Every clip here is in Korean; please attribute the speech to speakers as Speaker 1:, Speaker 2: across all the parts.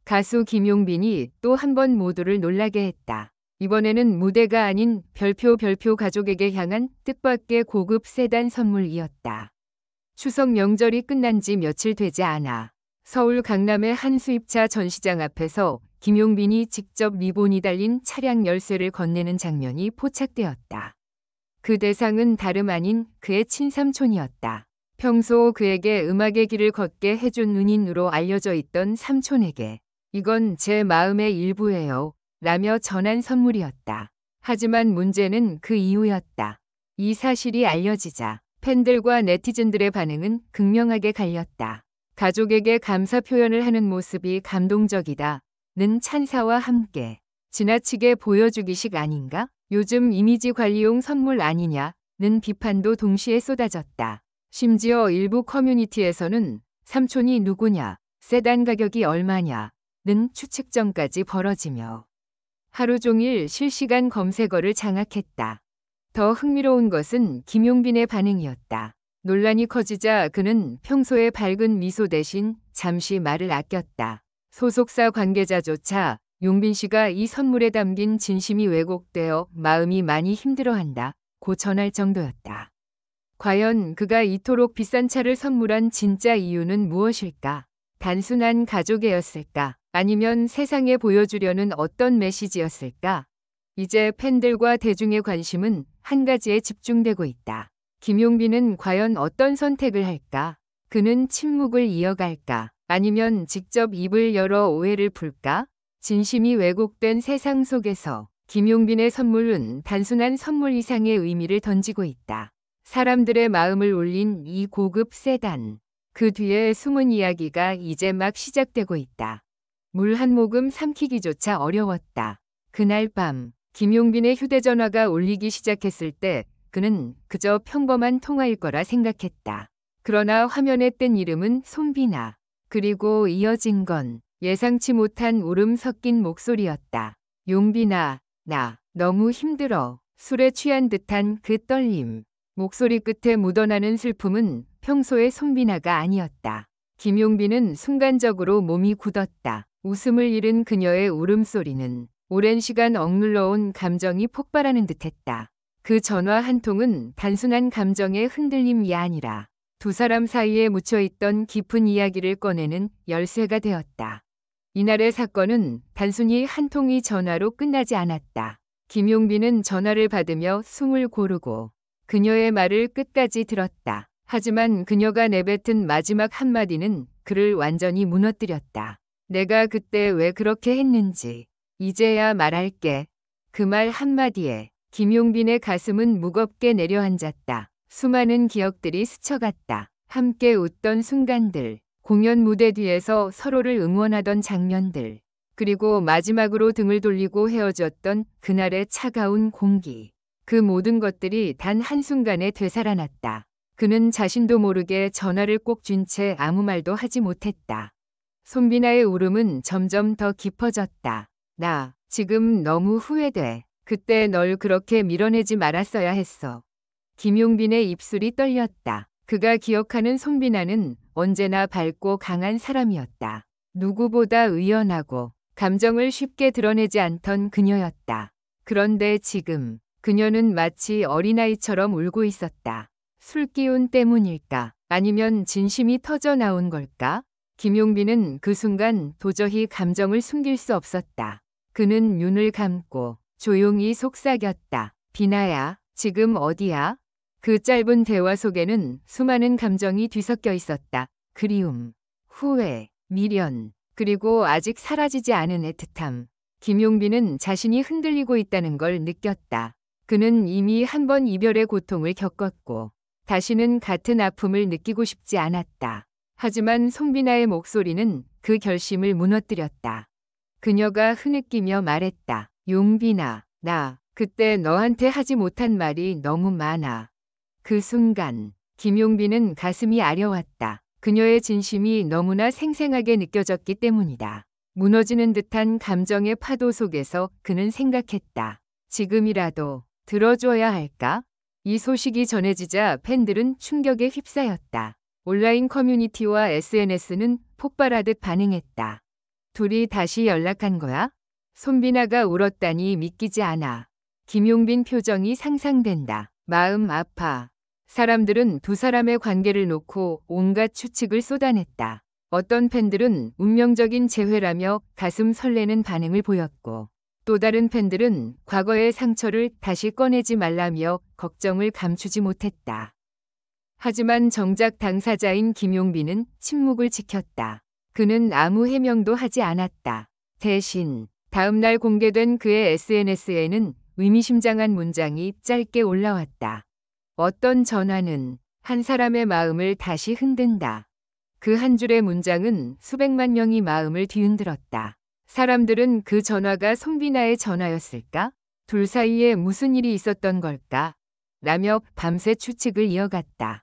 Speaker 1: 가수 김용빈이 또 한 번 모두를 놀라게 했다. 이번에는 무대가 아닌 별표 가족에게 향한 뜻밖의 고급 세단 선물이었다. 추석 명절이 끝난 지 며칠 되지 않아 서울 강남의 한 수입차 전시장 앞에서 김용빈이 직접 리본이 달린 차량 열쇠를 건네는 장면이 포착되었다. 그 대상은 다름 아닌 그의 친삼촌이었다. 평소 그에게 음악의 길을 걷게 해준 은인으로 알려져 있던 삼촌에게 이건 제 마음의 일부예요. 라며 전한 선물이었다. 하지만 문제는 그 이후였다. 이 사실이 알려지자 팬들과 네티즌들의 반응은 극명하게 갈렸다. 가족에게 감사 표현을 하는 모습이 감동적이다. 는 찬사와 함께 지나치게 보여주기식 아닌가? 요즘 이미지 관리용 선물 아니냐? 는 비판도 동시에 쏟아졌다. 심지어 일부 커뮤니티에서는 삼촌이 누구냐? 세단 가격이 얼마냐? 는 추측전까지 벌어지며 하루 종일 실시간 검색어를 장악했다. 더 흥미로운 것은 김용빈의 반응이었다. 논란이 커지자 그는 평소의 밝은 미소 대신 잠시 말을 아꼈다. 소속사 관계자조차 용빈 씨가 이 선물에 담긴 진심이 왜곡되어 마음이 많이 힘들어한다. 고 전할 정도였다. 과연 그가 이토록 비싼 차를 선물한 진짜 이유는 무엇일까? 단순한 가족애였을까? 아니면 세상에 보여주려는 어떤 메시지였을까? 이제 팬들과 대중의 관심은 한 가지에 집중되고 있다. 김용빈은 과연 어떤 선택을 할까? 그는 침묵을 이어갈까? 아니면 직접 입을 열어 오해를 풀까? 진심이 왜곡된 세상 속에서 김용빈의 선물은 단순한 선물 이상의 의미를 던지고 있다. 사람들의 마음을 울린 이 고급 세단. 그 뒤에 숨은 이야기가 이제 막 시작되고 있다. 물 한 모금 삼키기조차 어려웠다. 그날 밤 김용빈의 휴대전화가 울리기 시작했을 때 그는 그저 평범한 통화일 거라 생각했다. 그러나 화면에 뜬 이름은 손비나. 그리고 이어진 건 예상치 못한 울음 섞인 목소리였다. 용빈아, 나 너무 힘들어. 술에 취한 듯한 그 떨림. 목소리 끝에 묻어나는 슬픔은 평소의 손비나가 아니었다. 김용빈은 순간적으로 몸이 굳었다. 웃음을 잃은 그녀의 울음소리는 오랜 시간 억눌러온 감정이 폭발하는 듯했다. 그 전화 한 통은 단순한 감정의 흔들림이 아니라 두 사람 사이에 묻혀있던 깊은 이야기를 꺼내는 열쇠가 되었다. 이날의 사건은 단순히 한 통의 전화로 끝나지 않았다. 김용빈은 전화를 받으며 숨을 고르고 그녀의 말을 끝까지 들었다. 하지만 그녀가 내뱉은 마지막 한마디는 그를 완전히 무너뜨렸다. 내가 그때 왜 그렇게 했는지 이제야 말할게. 그 말 한마디에 김용빈의 가슴은 무겁게 내려앉았다. 수많은 기억들이 스쳐갔다. 함께 웃던 순간들, 공연 무대 뒤에서 서로를 응원하던 장면들, 그리고 마지막으로 등을 돌리고 헤어졌던 그날의 차가운 공기. 그 모든 것들이 단 한순간에 되살아났다. 그는 자신도 모르게 전화를 꼭 쥔 채 아무 말도 하지 못했다. 손비나의 울음은 점점 더 깊어졌다. 나 지금 너무 후회돼. 그때 널 그렇게 밀어내지 말았어야 했어. 김용빈의 입술이 떨렸다. 그가 기억하는 손비나는 언제나 밝고 강한 사람이었다. 누구보다 의연하고 감정을 쉽게 드러내지 않던 그녀였다. 그런데 지금 그녀는 마치 어린아이처럼 울고 있었다. 술기운 때문일까? 아니면 진심이 터져 나온 걸까? 김용빈은 그 순간 도저히 감정을 숨길 수 없었다. 그는 눈을 감고 조용히 속삭였다. 비나야, 지금 어디야? 그 짧은 대화 속에는 수많은 감정이 뒤섞여 있었다. 그리움, 후회, 미련, 그리고 아직 사라지지 않은 애틋함. 김용빈은 자신이 흔들리고 있다는 걸 느꼈다. 그는 이미 한 번 이별의 고통을 겪었고 다시는 같은 아픔을 느끼고 싶지 않았다. 하지만 손비나의 목소리는 그 결심을 무너뜨렸다. 그녀가 흐느끼며 말했다. 용빈아, 나 그때 너한테 하지 못한 말이 너무 많아. 그 순간 김용빈은 가슴이 아려왔다. 그녀의 진심이 너무나 생생하게 느껴졌기 때문이다. 무너지는 듯한 감정의 파도 속에서 그는 생각했다. 지금이라도 들어줘야 할까? 이 소식이 전해지자 팬들은 충격에 휩싸였다. 온라인 커뮤니티와 SNS는 폭발하듯 반응했다. 둘이 다시 연락한 거야? 손비나가 울었다니 믿기지 않아. 김용빈 표정이 상상된다. 마음 아파. 사람들은 두 사람의 관계를 놓고 온갖 추측을 쏟아냈다. 어떤 팬들은 운명적인 재회라며 가슴 설레는 반응을 보였고, 또 다른 팬들은 과거의 상처를 다시 꺼내지 말라며 걱정을 감추지 못했다. 하지만 정작 당사자인 김용빈은 침묵을 지켰다. 그는 아무 해명도 하지 않았다. 대신 다음 날 공개된 그의 SNS에는 의미심장한 문장이 짧게 올라왔다. 어떤 전화는 한 사람의 마음을 다시 흔든다. 그 한 줄의 문장은 수백만 명이 마음을 뒤흔들었다. 사람들은 그 전화가 손비나의 전화였을까? 둘 사이에 무슨 일이 있었던 걸까? 라며 밤새 추측을 이어갔다.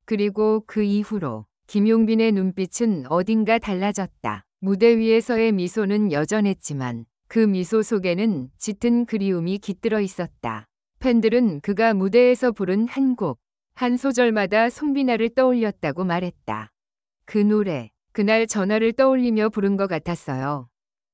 Speaker 1: 그리고 그 이후로 김용빈의 눈빛은 어딘가 달라졌다. 무대 위에서의 미소는 여전했지만 그 미소 속에는 짙은 그리움이 깃들어 있었다. 팬들은 그가 무대에서 부른 한 곡, 한 소절마다 손비나를 떠올렸다고 말했다. 그 노래, 그날 전화를 떠올리며 부른 것 같았어요.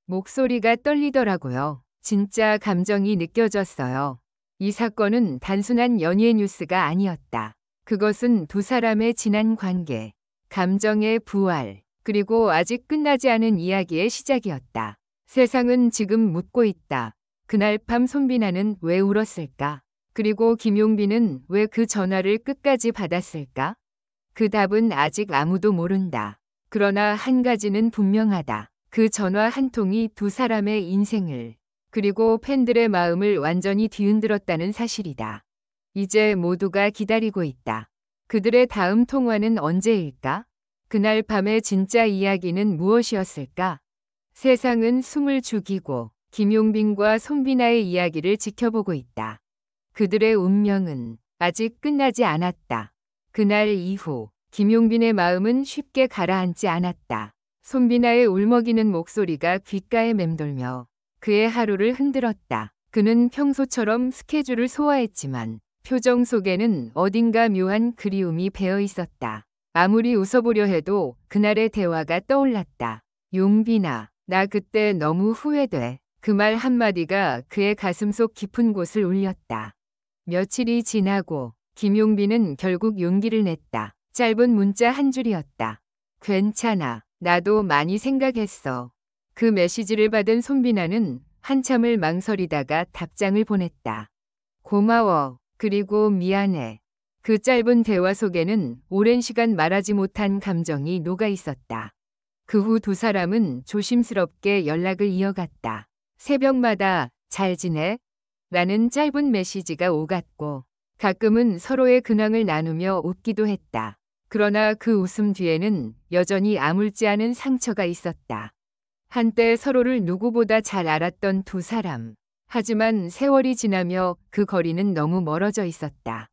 Speaker 1: 목소리가 떨리더라고요. 진짜 감정이 느껴졌어요. 이 사건은 단순한 연예 뉴스가 아니었다. 그것은 두 사람의 지난 관계, 감정의 부활, 그리고 아직 끝나지 않은 이야기의 시작이었다. 세상은 지금 묻고 있다. 그날 밤 손비나는 왜 울었을까? 그리고 김용빈은 왜 그 전화를 끝까지 받았을까? 그 답은 아직 아무도 모른다. 그러나 한 가지는 분명하다. 그 전화 한 통이 두 사람의 인생을, 그리고 팬들의 마음을 완전히 뒤흔들었다는 사실이다. 이제 모두가 기다리고 있다. 그들의 다음 통화는 언제일까? 그날 밤의 진짜 이야기는 무엇이었을까? 세상은 숨을 죽이고 김용빈과 손비나의 이야기를 지켜보고 있다. 그들의 운명은 아직 끝나지 않았다. 그날 이후 김용빈의 마음은 쉽게 가라앉지 않았다. 손비나의 울먹이는 목소리가 귓가에 맴돌며 그의 하루를 흔들었다. 그는 평소처럼 스케줄을 소화했지만 표정 속에는 어딘가 묘한 그리움이 배어 있었다. 아무리 웃어보려 해도 그날의 대화가 떠올랐다. 용빈아, 나 그때 너무 후회돼. 그 말 한마디가 그의 가슴속 깊은 곳을 울렸다. 며칠이 지나고 김용빈은 결국 용기를 냈다. 짧은 문자 한 줄이었다. 괜찮아. 나도 많이 생각했어. 그 메시지를 받은 손비나는 한참을 망설이다가 답장을 보냈다. 고마워. 그리고 미안해. 그 짧은 대화 속에는 오랜 시간 말하지 못한 감정이 녹아 있었다. 그 후 두 사람은 조심스럽게 연락을 이어갔다. 새벽마다 잘 지내? 라는 짧은 메시지가 오갔고 가끔은 서로의 근황을 나누며 웃기도 했다. 그러나 그 웃음 뒤에는 여전히 아물지 않은 상처가 있었다. 한때 서로를 누구보다 잘 알았던 두 사람. 하지만 세월이 지나며 그 거리는 너무 멀어져 있었다.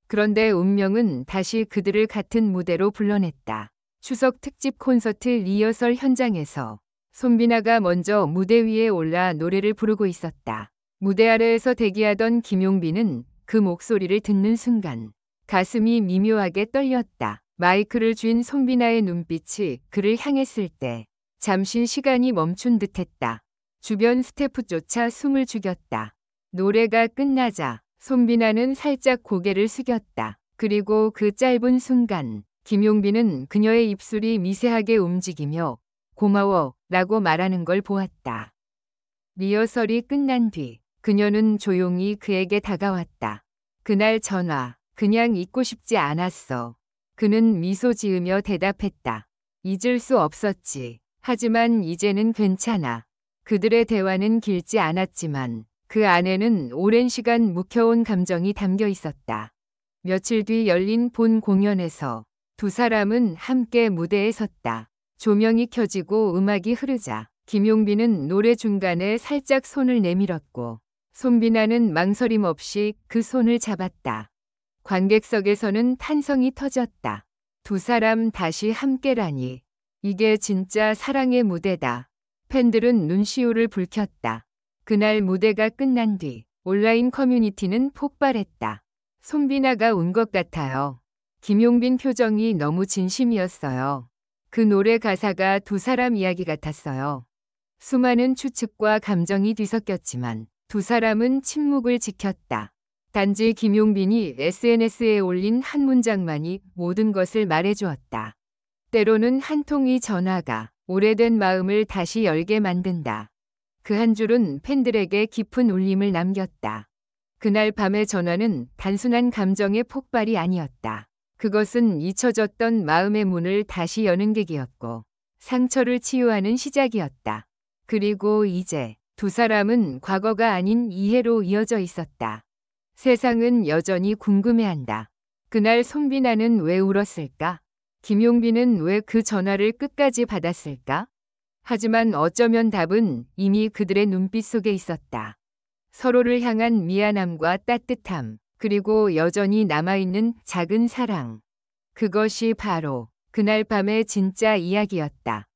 Speaker 1: 그런데 운명은 다시 그들을 같은 무대로 불러냈다. 추석 특집 콘서트 리허설 현장에서 손비나가 먼저 무대 위에 올라 노래를 부르고 있었다. 무대 아래에서 대기하던 김용빈은 그 목소리를 듣는 순간 가슴이 미묘하게 떨렸다. 마이크를 쥔 손비나의 눈빛이 그를 향했을 때 잠시 시간이 멈춘 듯했다. 주변 스태프조차 숨을 죽였다. 노래가 끝나자 손비나는 살짝 고개를 숙였다. 그리고 그 짧은 순간 김용빈은 그녀의 입술이 미세하게 움직이며 고마워 라고 말하는 걸 보았다. 리허설이 끝난 뒤 그녀는 조용히 그에게 다가왔다. 그날 전화 그냥 잊고 싶지 않았어. 그는 미소 지으며 대답했다. 잊을 수 없었지. 하지만 이제는 괜찮아. 그들의 대화는 길지 않았지만 그 안에는 오랜 시간 묵혀온 감정이 담겨 있었다. 며칠 뒤 열린 본 공연에서 두 사람은 함께 무대에 섰다. 조명이 켜지고 음악이 흐르자 김용빈은 노래 중간에 살짝 손을 내밀었고 손비나는 망설임 없이 그 손을 잡았다. 관객석에서는 탄성이 터졌다. 두 사람 다시 함께라니. 이게 진짜 사랑의 무대다. 팬들은 눈시울을 붉혔다. 그날 무대가 끝난 뒤 온라인 커뮤니티는 폭발했다. 손비나가 운 것 같아요. 김용빈 표정이 너무 진심이었어요. 그 노래 가사가 두 사람 이야기 같았어요. 수많은 추측과 감정이 뒤섞였지만 두 사람은 침묵을 지켰다. 단지 김용빈이 SNS에 올린 한 문장만이 모든 것을 말해주었다. 때로는 한 통의 전화가 오래된 마음을 다시 열게 만든다. 그 한 줄은 팬들에게 깊은 울림을 남겼다. 그날 밤의 전화는 단순한 감정의 폭발이 아니었다. 그것은 잊혀졌던 마음의 문을 다시 여는 계기였고 상처를 치유하는 시작이었다. 그리고 이제 두 사람은 과거가 아닌 이해로 이어져 있었다. 세상은 여전히 궁금해한다. 그날 손비나는 왜 울었을까? 김용빈은 왜 그 전화를 끝까지 받았을까? 하지만 어쩌면 답은 이미 그들의 눈빛 속에 있었다. 서로를 향한 미안함과 따뜻함, 그리고 여전히 남아있는 작은 사랑. 그것이 바로 그날 밤의 진짜 이야기였다.